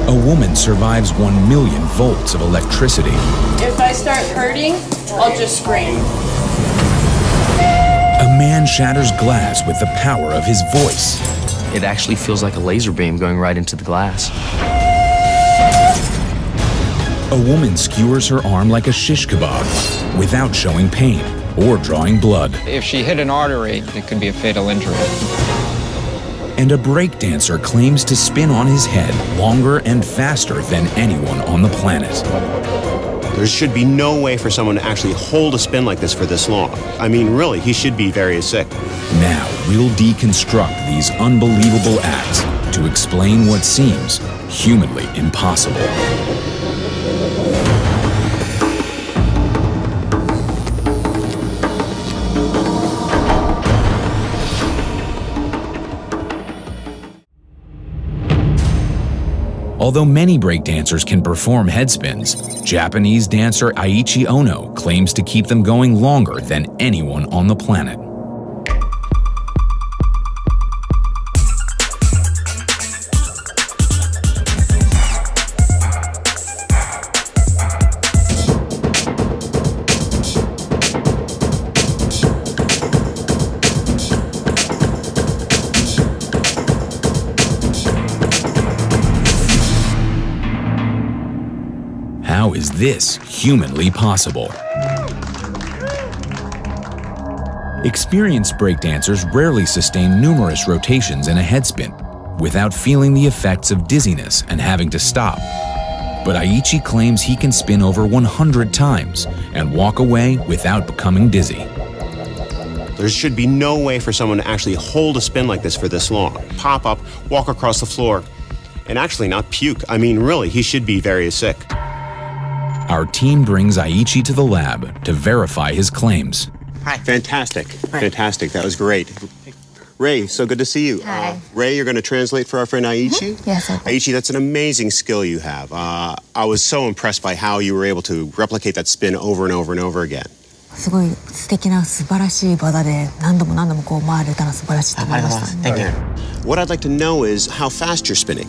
A woman survives 1 million volts of electricity. If I start hurting, I'll just scream. A man shatters glass with the power of his voice. It actually feels like a laser beam going right into the glass. A woman skewers her arm like a shish kebab without showing pain or drawing blood. If she hit an artery, it could be a fatal injury. And a breakdancer claims to spin on his head longer and faster than anyone on the planet. There should be no way for someone to actually hold a spin like this for this long. I mean, really, he should be very sick. Now, we'll deconstruct these unbelievable acts to explain what seems humanly impossible. Although many breakdancers can perform head spins, Japanese dancer Aichi Ono claims to keep them going longer than anyone on the planet. How is this humanly possible? Experienced breakdancers rarely sustain numerous rotations in a headspin without feeling the effects of dizziness and having to stop. But Aichi claims he can spin over 100 times and walk away without becoming dizzy. There should be no way for someone to actually hold a spin like this for this long. Pop up, walk across the floor, and actually not puke. I mean, really, he should be very sick. Our team brings Aichi to the lab to verify his claims. Hi. Fantastic. Hi. Fantastic. That was great. Ray, so good to see you. Hi. Ray, you're going to translate for our friend Aichi? Yes, I will. Aichi, that's an amazing skill you have. I was so impressed by how you were able to replicate that spin over and over and over again. すごい素敵な素晴らしい技で何度も何度もこう回れたら素晴らしいと思いました。Thank you. What I'd like to know is how fast you're spinning.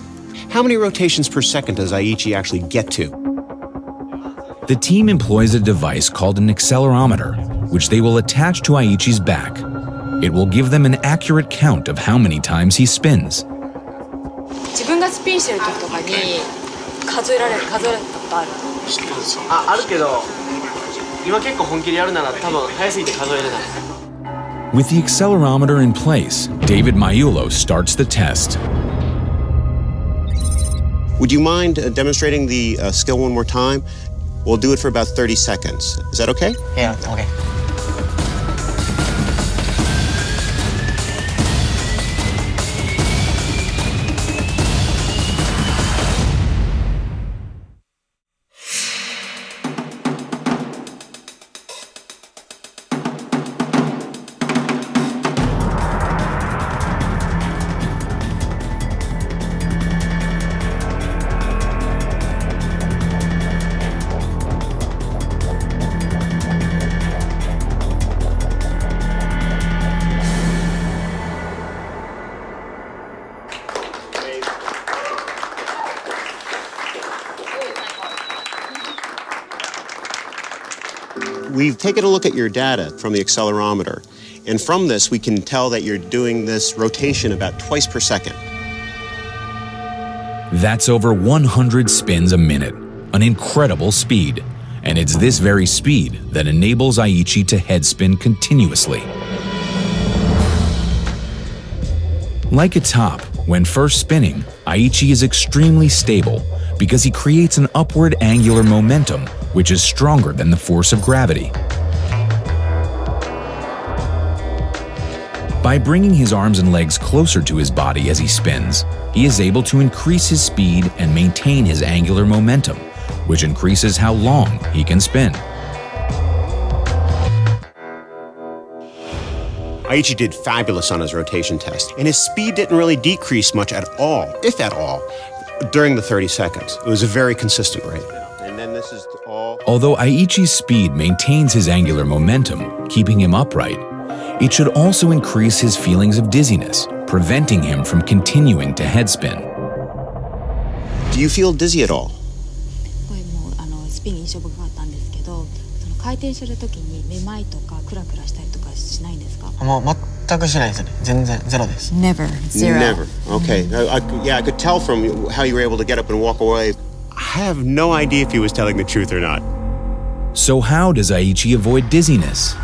How many rotations per second does Aichi actually get to? The team employs a device called an accelerometer, which they will attach to Aichi's back. It will give them an accurate count of how many times he spins. 自分がスピンしてる時とかに数えられたことある？あるけど、今結構本気でやるなら多分早すぎて数えれない。With the accelerometer in place, David Maiulo starts the test. Would you mind demonstrating the skill one more time? We'll do it for about 30 seconds. Is that okay? Yeah, okay. We've taken a look at your data from the accelerometer, and from this we can tell that you're doing this rotation about twice per second. That's over 100 spins a minute, an incredible speed. And it's this very speed that enables Aichi to headspin continuously. Like a top, when first spinning, Aichi is extremely stable because he creates an upward angular momentum which is stronger than the force of gravity. By bringing his arms and legs closer to his body as he spins, he is able to increase his speed and maintain his angular momentum, which increases how long he can spin. Aichi did fabulous on his rotation test, and his speed didn't really decrease much at all, if at all, during the 30 seconds. It was a very consistent rate. And then this is all... Although Aichi's speed maintains his angular momentum, keeping him upright, it should also increase his feelings of dizziness, preventing him from continuing to headspin. Do you feel dizzy at all? これもスピン印象深かったんですけど、その回転するときにめまいとかクラクラしたりとかしないんですか？もう全くしないですね。全然ゼロです。Never, zero. Never. Okay. Yeah, I could tell from how you were able to get up and walk away. I have no idea if he was telling the truth or not. So how does Aichi avoid dizziness?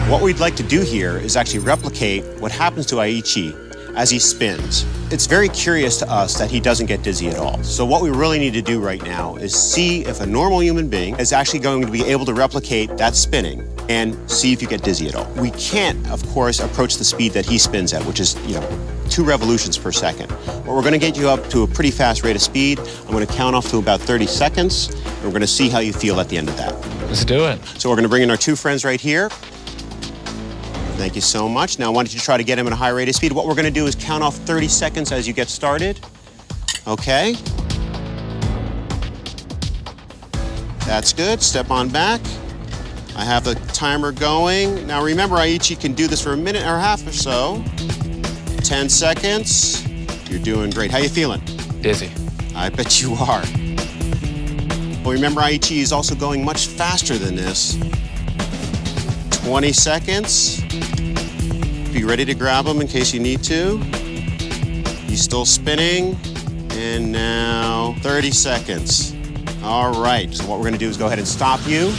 What we'd like to do here is actually replicate what happens to Aichi as he spins. It's very curious to us that he doesn't get dizzy at all. So what we really need to do right now is see if a normal human being is actually going to be able to replicate that spinning and see if you get dizzy at all. We can't, of course, approach the speed that he spins at, which is, 2 revolutions per second. But we're going to get you up to a pretty fast rate of speed. I'm going to count off to about 30 seconds, and we're going to see how you feel at the end of that. Let's do it. So we're going to bring in our 2 friends right here. Thank you so much. Now, why don't you try to get him at a high rate of speed? What we're going to do is count off 30 seconds as you get started. Okay. That's good. Step on back. I have the timer going. Now, remember, Aichi can do this for a minute or a half or so. 10 seconds. You're doing great. How you feeling? Dizzy. I bet you are. Well, remember, Aichi is also going much faster than this. 20 seconds. Be ready to grab him in case you need to. He's still spinning. And now 30 seconds. All right, so what we're gonna do is go ahead and stop you.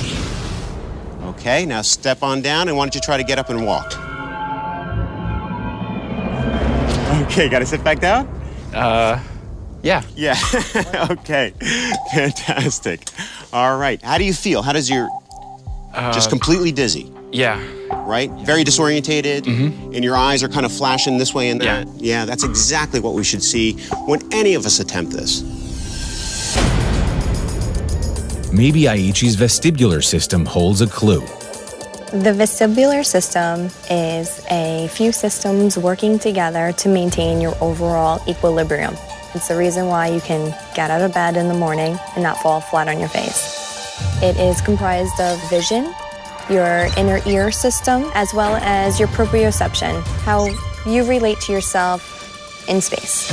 Okay, now step on down, and why don't you try to get up and walk? Okay, gotta sit back down? Yeah. Yeah, okay, fantastic. All right, how do you feel? How does your, just completely dizzy? Yeah. Right? Very disorientated, and your eyes are kind of flashing this way and that. Yeah. Yeah, that's exactly what we should see when any of us attempt this. Maybe Aichi's vestibular system holds a clue. The vestibular system is a few systems working together to maintain your overall equilibrium. It's the reason why you can get out of bed in the morning and not fall flat on your face. It is comprised of vision, your inner ear system, as well as your proprioception, how you relate to yourself in space.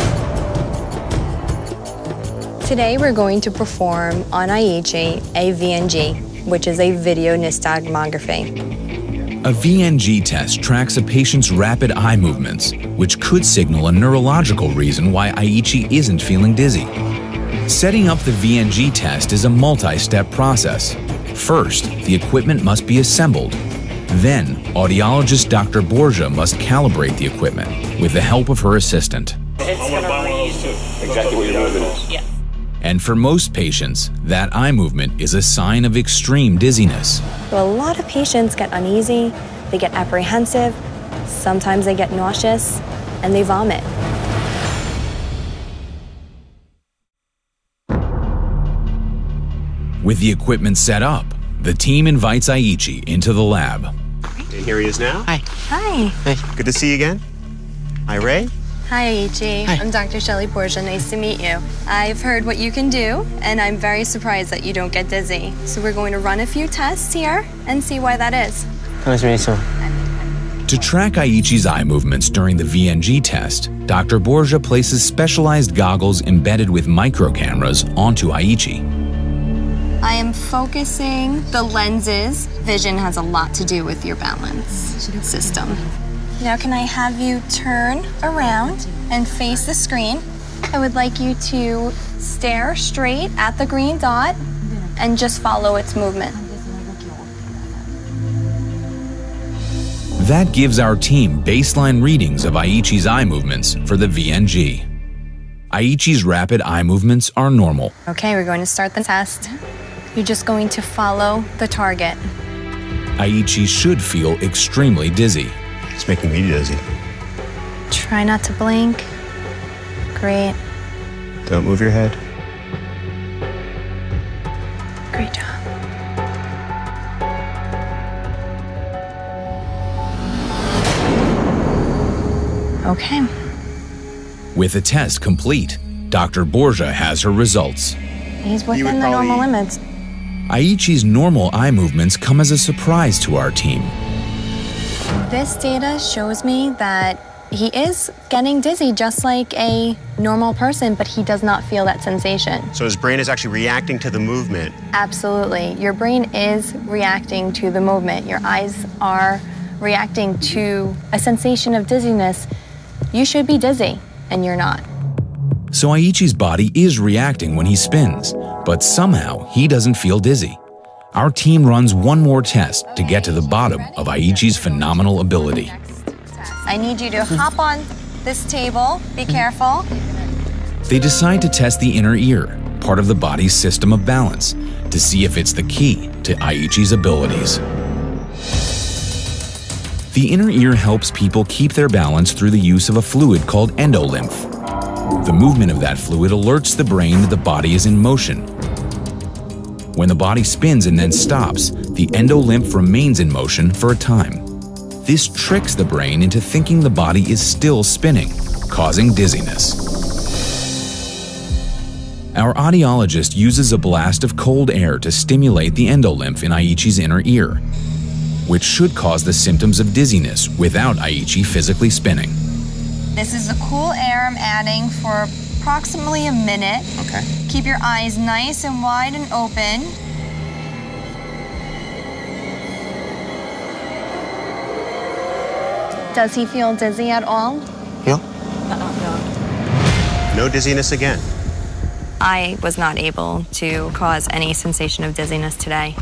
Today we're going to perform on Aichi a VNG, which is a video nystagmography. A VNG test tracks a patient's rapid eye movements, which could signal a neurological reason why Aichi isn't feeling dizzy. Setting up the VNG test is a multi-step process. First, the equipment must be assembled. Then, audiologist Dr. Borgia must calibrate the equipment with the help of her assistant. It's gonna read Exactly what your movement is. Yeah. And for most patients, that eye movement is a sign of extreme dizziness. So a lot of patients get uneasy, they get apprehensive, sometimes they get nauseous, and they vomit. With the equipment set up, the team invites Aichi into the lab. And here he is now. Hi. Hi. Good to see you again. Hi, Ray. Hi, Aichi. Hi. I'm Dr. Shelley Borgia. Nice to meet you. I've heard what you can do, and I'm very surprised that you don't get dizzy. So we're going to run a few tests here and see why that is. Nice to meet you. To track Aichi's eye movements during the VNG test, Dr. Borgia places specialized goggles embedded with micro cameras onto Aichi. I am focusing the lenses. Vision has a lot to do with your balance system. Now can I have you turn around and face the screen? I would like you to stare straight at the green dot and just follow its movement. That gives our team baseline readings of Aichi's eye movements for the VNG. Aichi's rapid eye movements are normal. Okay, we're going to start the test. You're just going to follow the target. Aichi should feel extremely dizzy. It's making me dizzy. Try not to blink. Great. Don't move your head. Great job. Okay. With the test complete, Dr. Borgia has her results. He's within the normal limits. Aichi's normal eye movements come as a surprise to our team. This data shows me that He is getting dizzy just like a normal person, but he does not feel that sensation. So his brain is actually reacting to the movement. Absolutely. Your brain is reacting to the movement. Your eyes are reacting to a sensation of dizziness. You should be dizzy, and you're not. So Aichi's body is reacting when he spins, but somehow he doesn't feel dizzy. Our team runs one more test to get to the bottom of Aichi's phenomenal ability. I need you to hop on this table. Be careful. They decide to test the inner ear, part of the body's system of balance, to see if it's the key to Aichi's abilities. The inner ear helps people keep their balance through the use of a fluid called endolymph. The movement of that fluid alerts the brain that the body is in motion. When the body spins and then stops, the endolymph remains in motion for a time. This tricks the brain into thinking the body is still spinning, causing dizziness. Our audiologist uses a blast of cold air to stimulate the endolymph in Aichi's inner ear, which should cause the symptoms of dizziness without Aichi physically spinning. This is the cool air I'm adding for approximately a minute. Okay. Keep your eyes nice and wide and open. Does he feel dizzy at all? Yeah. No dizziness again. I was not able to cause any sensation of dizziness today.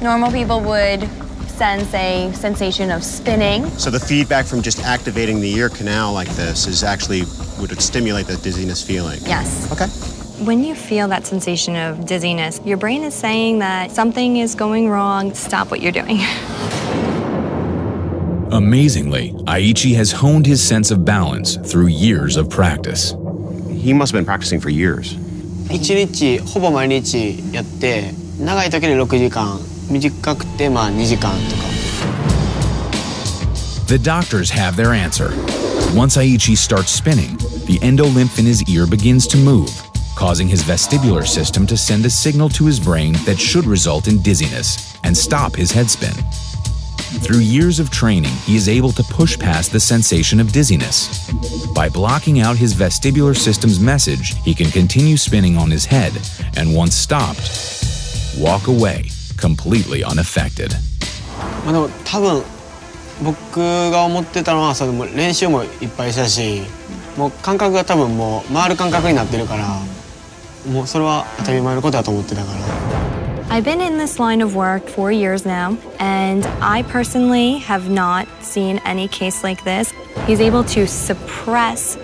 Normal people would sense a sensation of spinning. So the feedback from just activating the ear canal like this is actually would stimulate that dizziness feeling. Yes. Okay. When you feel that sensation of dizziness, your brain is saying that something is going wrong. Stop what you're doing. Amazingly, Aichi has honed his sense of balance through years of practice. He must have been practicing for years. 1日ほぼ毎日やって、長い時で6時間、短くてまあ2時間とか。The doctors have their answer. Once Aichi starts spinning, the endolymph in his ear begins to move, causing his vestibular system to send a signal to his brain that should result in dizziness and stop his head spin. Through years of training, he is able to push past the sensation of dizziness. By blocking out his vestibular system's message, he can continue spinning on his head, and once stopped, walk away completely unaffected. まあでも多分僕が思ってたのはそれも練習もいっぱいしたし、もう感覚が多分もう回る感覚になってるから、もうそれは当たり前のことだと思ってたから。I've been in this line of work 4 years now, and I personally have not seen any case like this. He's able to suppress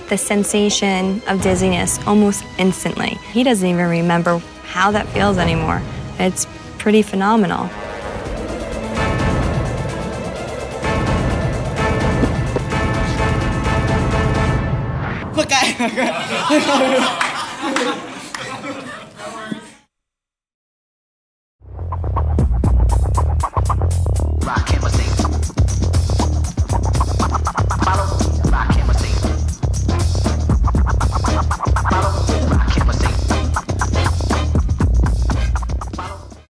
the sensation of dizziness almost instantly. He doesn't even remember how that feels anymore. It's pretty phenomenal.